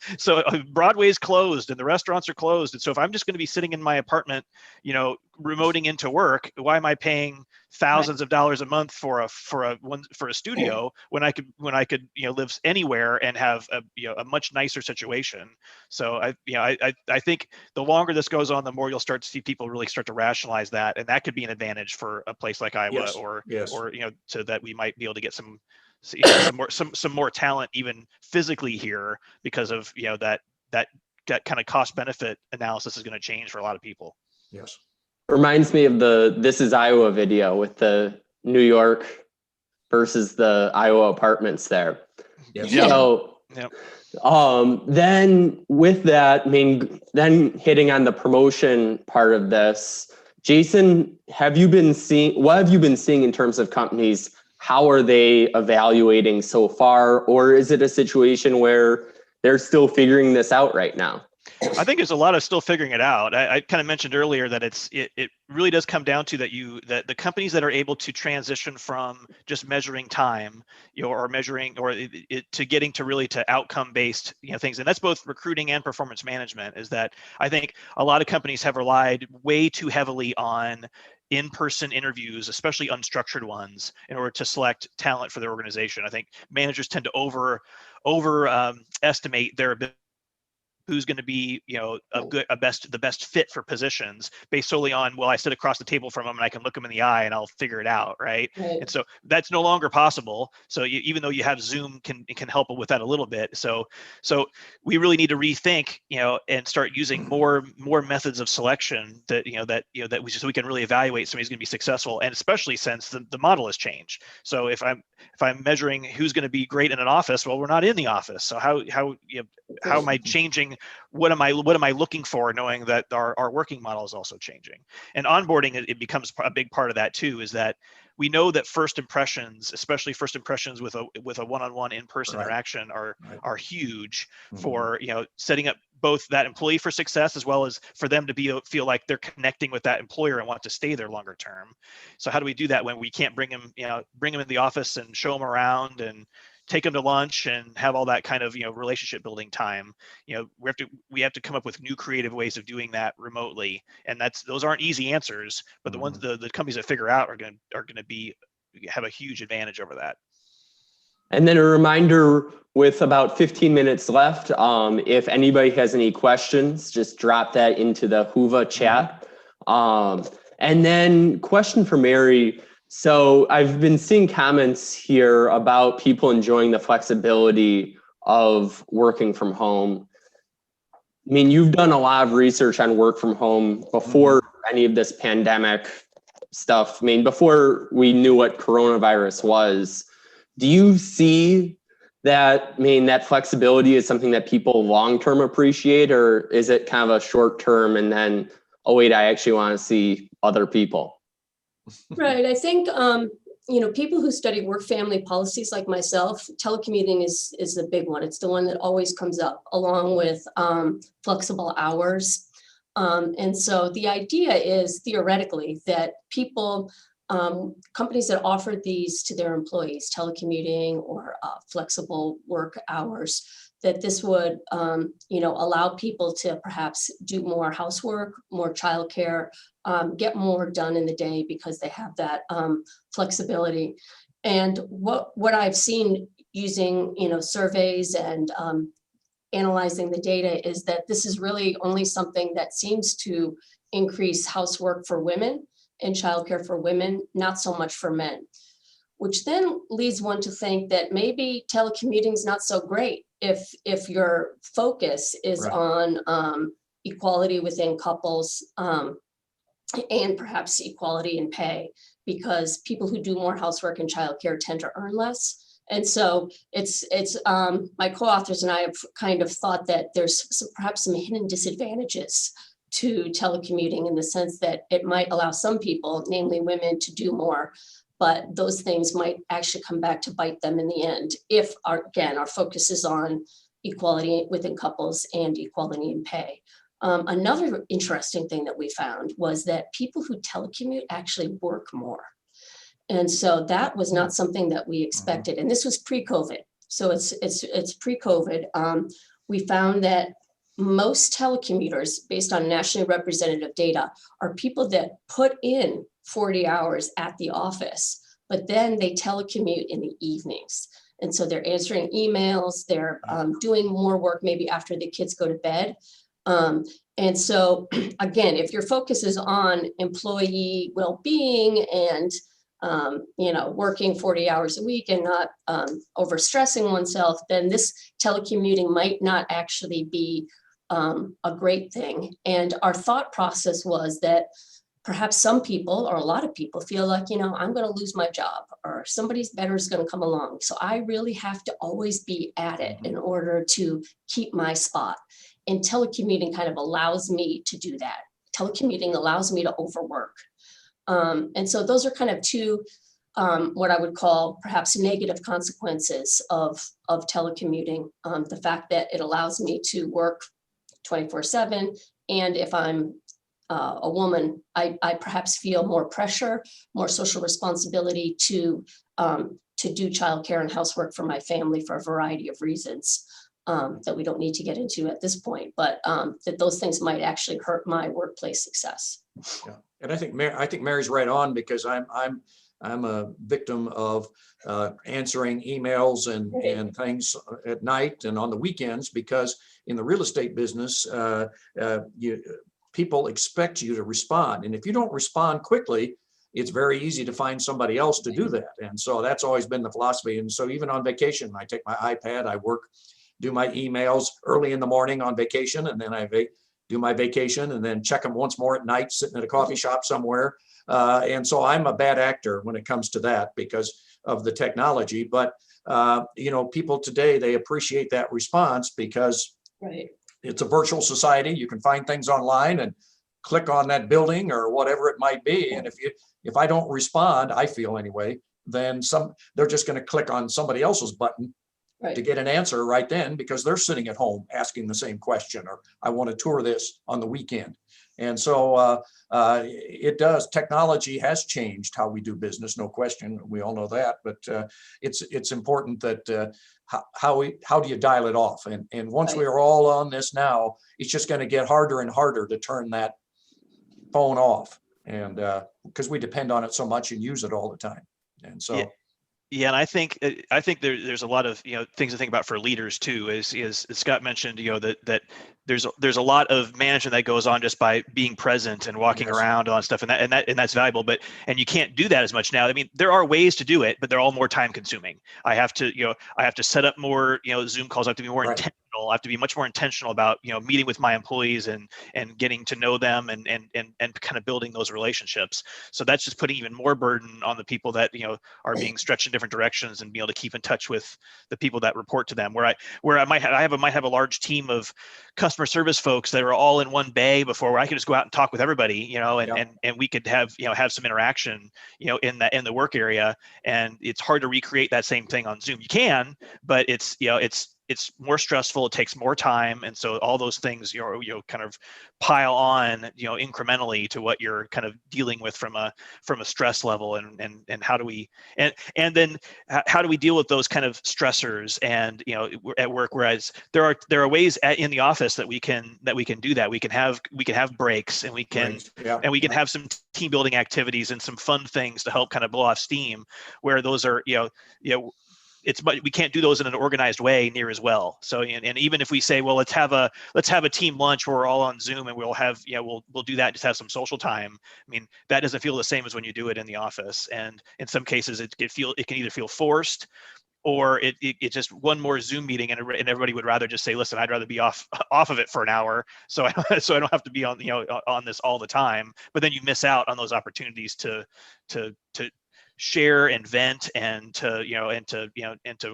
Broadway's closed and the restaurants are closed. And so if I'm just going to be sitting in my apartment, remoting into work, why am I paying thousands of dollars a month for a studio when I could live anywhere and have a much nicer situation? So I think the longer this goes on, the more you'll start to see people really start to rationalize that, and that could be an advantage for a place like Iowa, or so that we might be able to get some more talent even physically here, because of that kind of cost benefit analysis is going to change for a lot of people. Yes. Reminds me of the This Is Iowa video with the New York versus the Iowa apartments there. Yes. So, then with that, then hitting on the promotion part of this, Jason, what have you been seeing in terms of companies? How are they evaluating so far? Or is it a situation where they're still figuring this out right now? I think there's a lot of still figuring it out. I kind of mentioned earlier that it really does come down to that the companies that are able to transition from just measuring time, or measuring, or to getting to really to outcome based, things, and that's both recruiting and performance management, is that I think a lot of companies have relied way too heavily on in-person interviews, especially unstructured ones, in order to select talent for their organization. I think managers tend to overestimate their ability, who's going to be, the best fit for positions based solely on, well, I sit across the table from them and I can look them in the eye and I'll figure it out, right? And so that's no longer possible. So even though you have Zoom can help with that a little bit. So we really need to rethink, and start using more methods of selection that we can really evaluate somebody's going to be successful, and especially since the model has changed. So if I'm measuring who's going to be great in an office, well, we're not in the office. So how am I changing? What am I looking for, knowing that our working model is also changing? And onboarding, it becomes a big part of that too, is that we know that first impressions, especially first impressions with a one-on-one in-person interaction, are huge for setting up both that employee for success, as well as for them to feel like they're connecting with that employer and want to stay there longer term. So how do we do that when we can't bring them in the office and show them around and take them to lunch and have all that kind of, relationship building time? We have to come up with new creative ways of doing that remotely. And those aren't easy answers, but the ones, the companies that figure out are going to have a huge advantage over that. And then a reminder, with about 15 minutes left, if anybody has any questions, just drop that into the Whova chat. And then question for Mary. So I've been seeing comments here about people enjoying the flexibility of working from home. I mean, you've done a lot of research on work from home before any of this pandemic stuff. I mean, before we knew what coronavirus was. Do you see that, that flexibility is something that people long-term appreciate, or is it kind of a short-term and then, oh wait, I actually want to see other people? Right. I think, people who study work-family policies like myself, telecommuting is the big one. It's the one that always comes up, along with flexible hours. And so the idea is theoretically that people, companies that offer these to their employees, telecommuting or flexible work hours, that this would, allow people to perhaps do more housework, more childcare, get more done in the day because they have that flexibility. And what I've seen using, surveys and analyzing the data is that this is really only something that seems to increase housework for women and childcare for women, not so much for men, which then leads one to think that maybe telecommuting is not so great if your focus is on equality within couples and perhaps equality in pay, because people who do more housework and childcare tend to earn less. And so it's my co-authors and I have kind of thought that there's perhaps some hidden disadvantages to telecommuting, in the sense that it might allow some people, namely women, to do more, but those things might actually come back to bite them in the end if our focus is on equality within couples and equality in pay. Another interesting thing that we found was that people who telecommute actually work more. And so that was not something that we expected. And this was pre-COVID. So it's pre-COVID. We found that most telecommuters, based on nationally representative data, are people that put in 40 hours at the office, but then they telecommute in the evenings. And so they're answering emails, they're doing more work maybe after the kids go to bed. And so again, if your focus is on employee well-being and working 40 hours a week and not overstressing oneself, then this telecommuting might not actually be a great thing. And our thought process was that perhaps some people, or a lot of people, feel like, I'm going to lose my job, or somebody's better is going to come along. So I really have to always be at it in order to keep my spot. And telecommuting kind of allows me to do that. Telecommuting allows me to overwork. And so those are kind of two, what I would call perhaps negative consequences of telecommuting. The fact that it allows me to work 24/7. And if I'm a woman, I perhaps feel more pressure, more social responsibility to do childcare and housework for my family for a variety of reasons that we don't need to get into at this point, but that those things might actually hurt my workplace success. Yeah, and I think Mary's right on, because I'm a victim of answering emails and things at night and on the weekends, because in the real estate business, people expect you to respond. And if you don't respond quickly, it's very easy to find somebody else to do that. And so that's always been the philosophy. And so even on vacation, I take my iPad, I do my emails early in the morning on vacation, and then I do my vacation and then check them once more at night, sitting at a coffee shop somewhere. And so I'm a bad actor when it comes to that because of the technology. But, people today, they appreciate that response because it's a virtual society. You can find things online and click on that building or whatever it might be. And if I don't respond, I feel anyway, then they're just going to click on somebody else's button to get an answer right then, because they're sitting at home asking the same question, or I want to tour this on the weekend. And so it does. Technology has changed how we do business, no question. We all know that, but it's important that how do you dial it off? And once Right. we are all on this now, it's just going to get harder and harder to turn that phone off, and because we depend on it so much and use it all the time. And so. Yeah, and I think there's a lot of things to think about for leaders too. As Scott mentioned, that there's a lot of management that goes on just by being present and walking Yes. around on stuff, and that's valuable. But you can't do that as much now. I mean, there are ways to do it, but they're all more time consuming. I have to set up more Zoom calls. I have to be more Right. intentional. I have to be much more intentional about meeting with my employees and getting to know them and kind of building those relationships. So that's just putting even more burden on the people that are being stretched in different directions, and be able to keep in touch with the people that report to them. Where I might have a large team of customer service folks that are all in one bay before, where I could just go out and talk with everybody, and we could have some interaction in the work area. And it's hard to recreate that same thing on Zoom. You can, but it's more stressful. It takes more time, and so all those things kind of pile on incrementally to what you're kind of dealing with from a stress level, and how do we and then how do we deal with those kind of stressors and at work? Whereas there are ways in the office that we can do that. We can have breaks, and we can have some team building activities and some fun things to help kind of blow off steam. Where those are but we can't do those in an organized way near as well. So, and even if we say, well, let's have a team lunch where we're all on Zoom, and we'll have, we'll do that, just have some social time. I mean, that doesn't feel the same as when you do it in the office. And in some cases it can either feel forced, or it's just one more Zoom meeting, and everybody would rather just say, listen, I'd rather be off of it for an hour, so I don't have to be on on this all the time. But then you miss out on those opportunities to share and vent, and to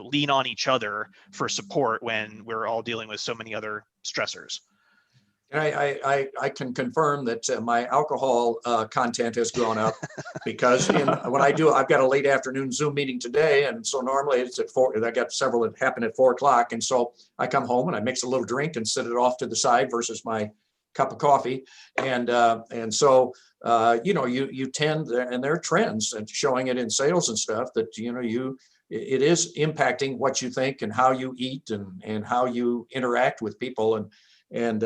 lean on each other for support when we're all dealing with so many other stressors. And I can confirm that my alcohol content has gone up, because I've got a late afternoon Zoom meeting today, and so normally it's at 4. I got several that happen at 4 o'clock, and so I come home and I mix a little drink and set it off to the side versus my cup of coffee, and so you tend, and there are trends and showing it in sales and stuff, that it is impacting what you think and how you eat and how you interact with people, and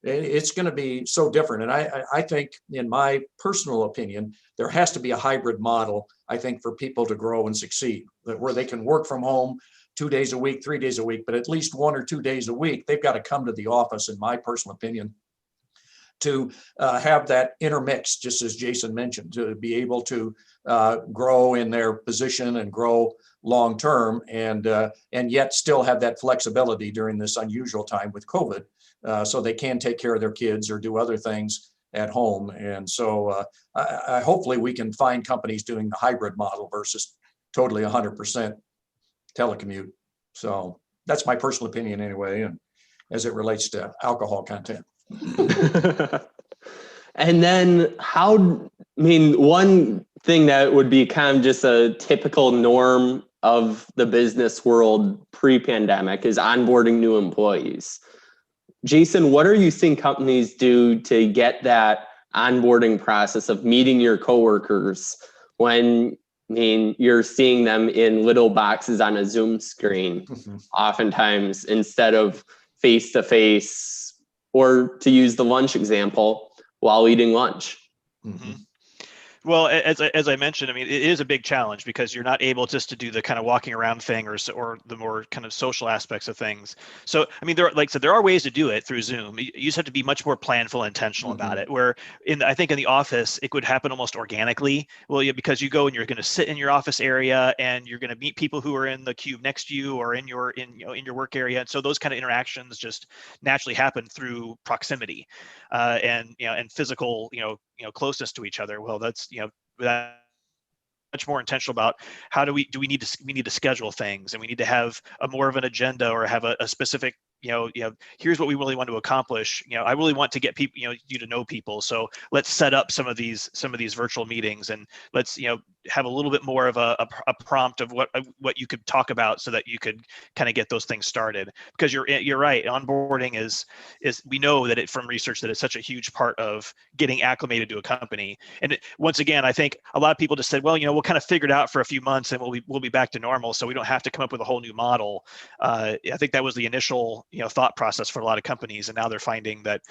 it's going to be so different. And I think, in my personal opinion, there has to be a hybrid model, I think, for people to grow and succeed, where they can work from home 2 days a week, 3 days a week, but at least 1 or 2 days a week, they've got to come to the office, in my personal opinion, to have that intermix, just as Jason mentioned, to be able to grow in their position and grow long term, and yet still have that flexibility during this unusual time with COVID, so they can take care of their kids or do other things at home. And so hopefully we can find companies doing the hybrid model versus totally 100% telecommute. So that's my personal opinion anyway, and as it relates to alcohol content. And then one thing that would be kind of just a typical norm of the business world pre-pandemic is onboarding new employees. Jason, what are you seeing companies do to get that onboarding process of meeting your coworkers when you're seeing them in little boxes on a Zoom screen, oftentimes, instead of face-to-face, or, to use the lunch example, while eating lunch? Mm-hmm. Well, as I mentioned, I mean, it is a big challenge, because you're not able just to do the kind of walking around thing or the more kind of social aspects of things. So, I mean, there are ways to do it through Zoom. You just have to be much more planful and intentional about it. Where I think in the office, it could happen almost organically. Well, because you go and you're going to sit in your office area, and you're going to meet people who are in the cube next to you or in your work area. And so those kind of interactions just naturally happen through proximity, and physical, closeness to each other. Well, that's that much more intentional about how we need to schedule things, and we need to have a more of an agenda, or have a specific, here's what we really want to accomplish. I really want to get people, you to know people. So let's set up some of these virtual meetings, and let's, have a little bit more of a prompt of what you could talk about so that you could kind of get those things started. Because you're right, onboarding is we know that from research that it's such a huge part of getting acclimated to a company. And once again, I think a lot of people just said, well, we'll kind of figure it out for a few months and we'll be back to normal, so we don't have to come up with a whole new model. I think that was the initial thought process for a lot of companies, and now they're finding that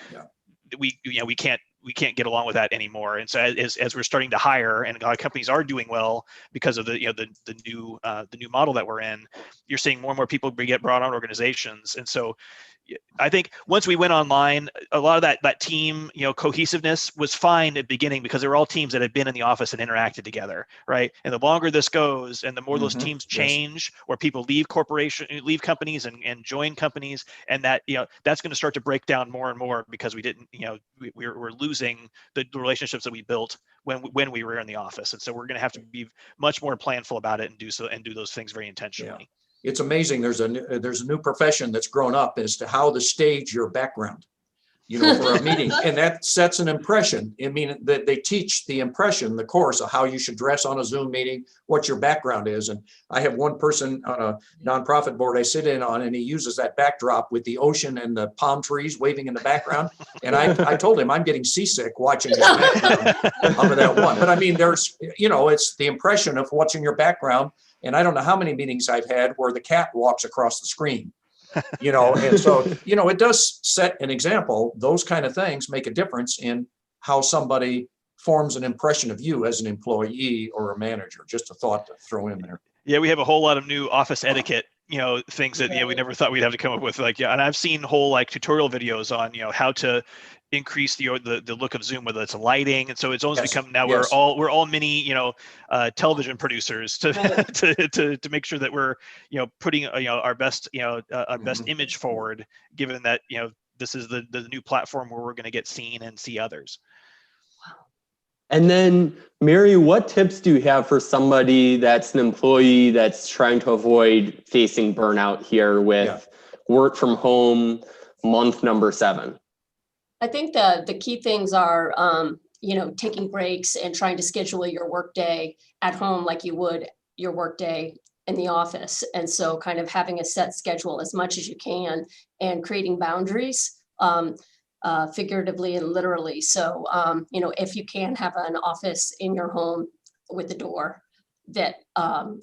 we can't get along with that anymore. And so as we're starting to hire, and a lot of companies are doing well because of the new model that we're in, you're seeing more and more people get brought on organizations. And so I think once we went online, a lot of that team, cohesiveness was fine at the beginning because they were all teams that had been in the office and interacted together, right? And the longer this goes, and the more those teams change, or people leave companies and join companies, and that that's going to start to break down more and more because we didn't, we're losing the relationships that we built when we were in the office. And so we're going to have to be much more planful about it and do those things very intentionally. Yeah. It's amazing. There's a new profession that's grown up as to how to stage your background, for a meeting, and that sets an impression. I mean, that they teach the course of how you should dress on a Zoom meeting, what your background is. And I have one person on a nonprofit board I sit in on, and he uses that backdrop with the ocean and the palm trees waving in the background. And I told him I'm getting seasick watching his background under that one. But I mean, there's, it's the impression of what's in your background. And I don't know how many meetings I've had where the cat walks across the screen, and so, it does set an example. Those kind of things make a difference in how somebody forms an impression of you as an employee or a manager. Just a thought to throw in there. Yeah, we have a whole lot of new office etiquette, things that we never thought we'd have to come up with. And I've seen whole tutorial videos on how to increase the look of Zoom, whether it's lighting. And so it's almost become now we're all mini television producers to make sure that we're putting our best best image forward, given that this is the new platform where we're going to get seen and see others. And then, Mary, what tips do you have for somebody that's an employee that's trying to avoid facing burnout here with work from home month number 7? I think the key things are, taking breaks and trying to schedule your workday at home like you would your workday in the office. And so kind of having a set schedule as much as you can and creating boundaries, figuratively and literally. So, if you can have an office in your home with the door that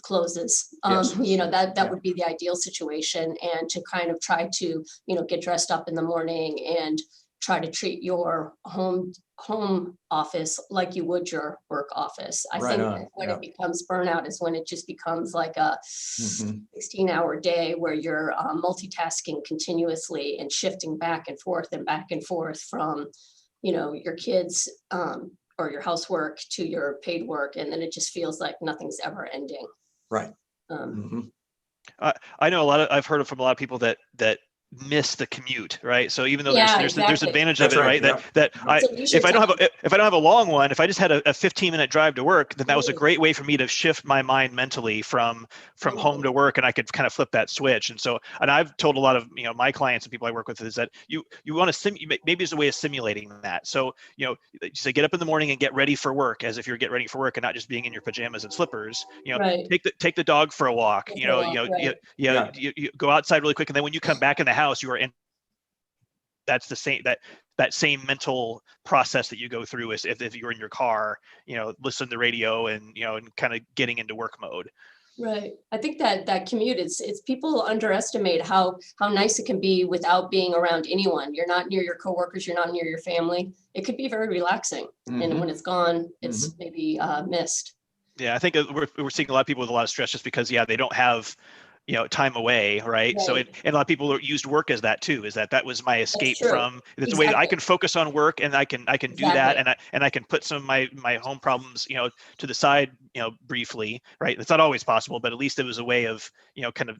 closes, that would be the ideal situation. And to kind of try to, get dressed up in the morning and try to treat your home office like you would your work office. I think when it becomes burnout is when it just becomes like a 16-hour day where you're multitasking continuously and shifting back and forth from, your kids or your housework to your paid work. And then it just feels like nothing's ever ending. Right. I know I've heard from a lot of people that miss the commute, right? So even though there's advantage of it, right? If I don't have a long one, if I just had a 15-minute drive to work, then that was a great way for me to shift my mind mentally from home to work, and I could kind of flip that switch. And so, and I've told a lot of my clients and people I work with is that you want to maybe it's a way of simulating that. So you say get up in the morning and get ready for work as if you're getting ready for work and not just being in your pajamas and slippers. Take the dog for a walk. You go outside really quick, and then when you come back in the house, you are in. That's the same that same mental process that you go through as if you're in your car, listen to the radio and and kind of getting into work mode. Right. I think that commute it's people underestimate how nice it can be without being around anyone. You're not near your coworkers. You're not near your family. It could be very relaxing, and when it's gone, it's maybe missed. Yeah, I think we're seeing a lot of people with a lot of stress just because they don't have time away, right? So and a lot of people used work as that too, is that was my escape from, it's a way that I can focus on work and I can do that, and I can put some of my home problems to the side briefly, right? It's not always possible, but at least it was a way of kind of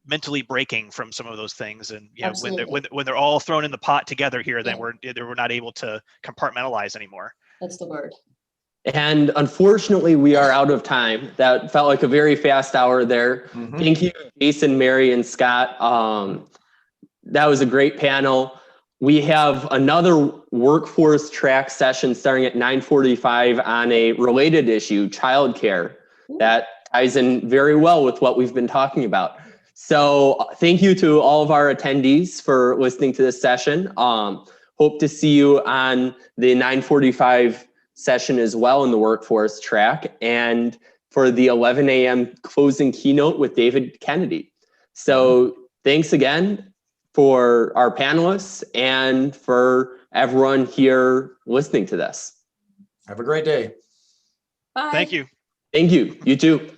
mentally breaking from some of those things. And when they're all thrown in the pot together here, then we're not able to compartmentalize anymore. That's the word. And unfortunately, we are out of time. That felt like a very fast hour there. Thank you, Jason, Mary, and Scott. That was a great panel. we have another workforce track session starting at 9:45 on a related issue, childcare. That ties in very well with what we've been talking about. So thank you to all of our attendees for listening to this session. Hope to see you on the 9:45 session as well in the workforce track, and for the 11 a.m. closing keynote with David Kennedy. So thanks again for our panelists and for everyone here listening to this. Have a great day. Bye. Thank you. Thank you. You too.